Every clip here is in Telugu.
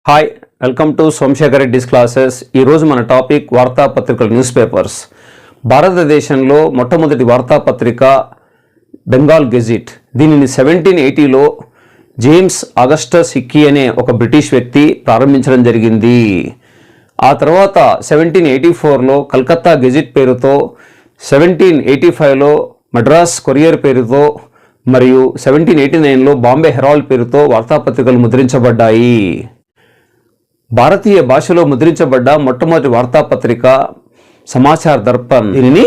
Hi, welcome to Somashekar Reddy's classes. ఈరోజు మన టాపిక్ వార్తాపత్రికలు, న్యూస్ పేపర్స్. భారతదేశంలో మొట్టమొదటి వార్తాపత్రిక బెంగాల్ గెజిట్. దీనిని 1780లో జేమ్స్ ఆగస్టస్ హిక్కీ అనే ఒక బ్రిటిష్ వ్యక్తి ప్రారంభించడం జరిగింది. ఆ తర్వాత 1784లో కలకత్తా గెజిట్ పేరుతో, 1785లో మద్రాస్ కొరియర్ పేరుతో మరియు 1789లో బాంబే హెరాల్డ్ పేరుతో వార్తాపత్రికలు ముద్రించబడ్డాయి. భారతీయ భాషలో ముద్రించబడ్డ మొట్టమొదటి వార్తాపత్రిక సమాచార్ దర్పణ్. దీనిని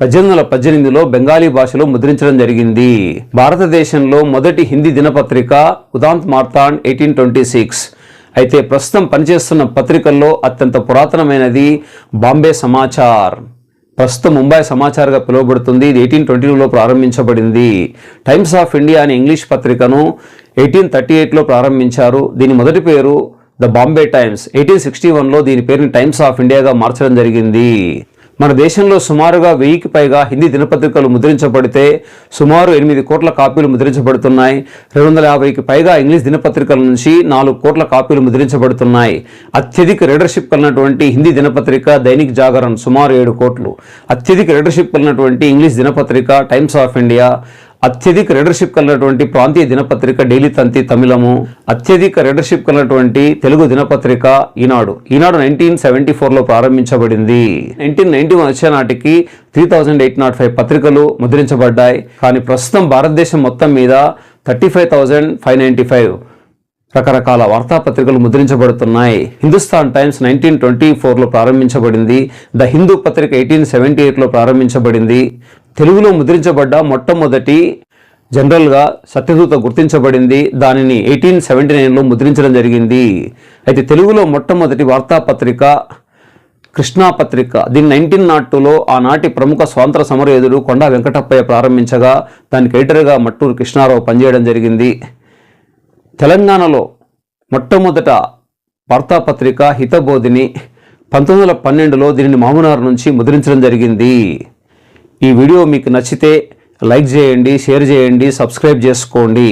1818లో బెంగాలీ భాషలో ముద్రించడం జరిగింది. భారతదేశంలో మొదటి హిందీ దినపత్రిక ఉదాంత్ మార్తాండ్ 1826. అయితే ప్రస్తుతం పనిచేస్తున్న పత్రికల్లో అత్యంత పురాతనమైనది బాంబే సమాచార్. ప్రస్తుతం ముంబై సమాచార్గా పిలువబడుతుంది. ఇది 1822లో ప్రారంభించబడింది. టైమ్స్ ఆఫ్ ఇండియా అనే ఇంగ్లీష్ పత్రికను 1838లో ప్రారంభించారు. దీని మొదటి పేరు ద బాంబే టైమ్స్. 1861లో దీని పేరుని టైమ్స్ ఆఫ్ ఇండియాగా మార్చడం జరిగింది. మన దేశంలో సుమారుగా 1000కి పైగా హిందీ దినపత్రికలు ముద్రించబడితే సుమారు 8 కోట్ల కాపీలు ముద్రించబడుతున్నాయి. 250కి పైగా ఇంగ్లీష్ దినపత్రికల నుంచి 4 కోట్ల కాపీలు ముద్రించబడుతున్నాయి. అత్యధిక రీడర్షిప్ కలిగినటువంటి హిందీ దినపత్రిక దైనిక్ జాగరణ్, సుమారు 7 కోట్లు. అత్యధిక రీడర్షిప్ కలిగినటువంటి ఇంగ్లీష్ దినపత్రిక టైమ్స్ ఆఫ్ ఇండియా. అత్యధిక రీడర్షిప్ కలిగినటువంటి ప్రాంతీయ దినపత్రిక డైలీ తంతి తమిళము. అత్యధిక రీడర్షిప్ కలిగినటువంటి తెలుగు దినపత్రిక ఈనాడు. 1974లో ప్రారంభించబడింది. 1991 వచ్చే నాటికి 3805 పత్రికలు ముద్రించబడ్డాయి. కానీ ప్రస్తుతం భారతదేశం మొత్తం మీద 35,595 రకరకాల వార్తాపత్రికలు ముద్రించబడుతున్నాయి. హిందుస్థాన్ టైమ్స్ 1924లో ప్రారంభించబడింది. ద హిందూ పత్రిక 1878లో ప్రారంభించబడింది. తెలుగులో ముద్రించబడ్డ మొట్టమొదటి జనరల్గా సత్యదూత గుర్తించబడింది. దానిని 1879లో ముద్రించడం జరిగింది. అయితే తెలుగులో మొట్టమొదటి వార్తాపత్రిక కృష్ణా పత్రిక. దీన్ని 1902లో ఆనాటి ప్రముఖ స్వాతంత్ర సమరయోధుడు కొండా వెంకటప్పయ్య ప్రారంభించగా దానికి ఎడిటర్గా మట్టూరు కృష్ణారావు పనిచేయడం జరిగింది. తెలంగాణలో మొట్టమొదట వార్తాపత్రిక హితబోధిని. 1912లో దీనిని మామునార్ నుంచి ముద్రించడం జరిగింది. ఈ వీడియో మీకు నచ్చితే లైక్ చేయండి, షేర్ చేయండి, సబ్స్క్రైబ్ చేసుకోండి.